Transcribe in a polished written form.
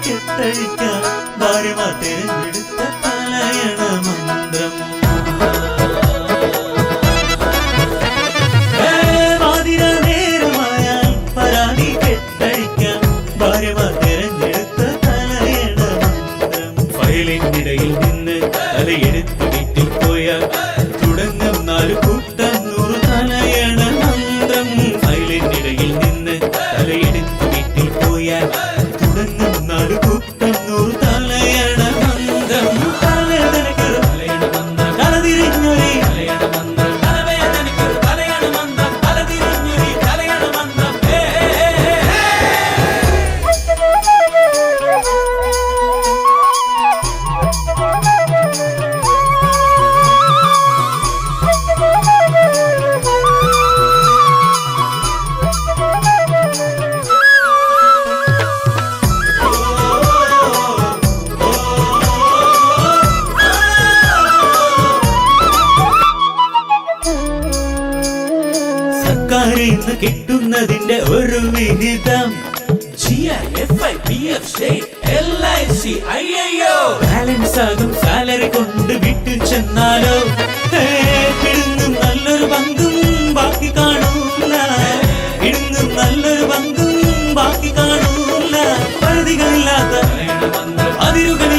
കെട്ടഴിക്കാൻ ഭാര്യമാർ തിരഞ്ഞെടുത്ത തലയണ മന്ത്രം. പാതിര നേരമായാൽ പരാതി കെട്ടഴിക്കാൻ ഭാര്യമാർ തിരഞ്ഞെടുത്ത തലയണ മന്ത്രം. ഫയലിനിടയിൽ നിന്ന് തലയെടുത്ത് വീട്ടിൽ പോയാൽ തുടങ്ങും 4 കൂട്ടം 100 തലയണ മന്ത്രം. ഫയലിനിടയിൽ നിന്ന് തലയെടുത്ത് വീട്ടിൽ പോയാൽ തുടങ്ങും 4 കൂട്ടം 100 തലയണ മന്ത്രം. തലവേദനയ്ക്കൊരു തലയണ മന്ത്രം, തലതിരിഞ്ഞൊരു തലയണ മന്ത്രം. തലവേദനയ്ക്കൊരു തലയണ മന്ത്രം, തലതിരിഞ്ഞൊരു തലയണ മന്ത്രം. സർക്കാരിന്ന് കിട്ടുന്നതിന്റെ ഒരു വിഹിതം ബാലൻസ് ആകും സാലറി കൊണ്ട് വീട്ടിൽ ചെന്നാലോ ഇടുന്നും നല്ലൊരു പങ്കും ബാക്കി കാണൂല. ഇടുന്നും നല്ലൊരു പങ്കും ബാക്കി കാണൂല. പരിധികളില്ലാത്ത അതിരുകളിൽ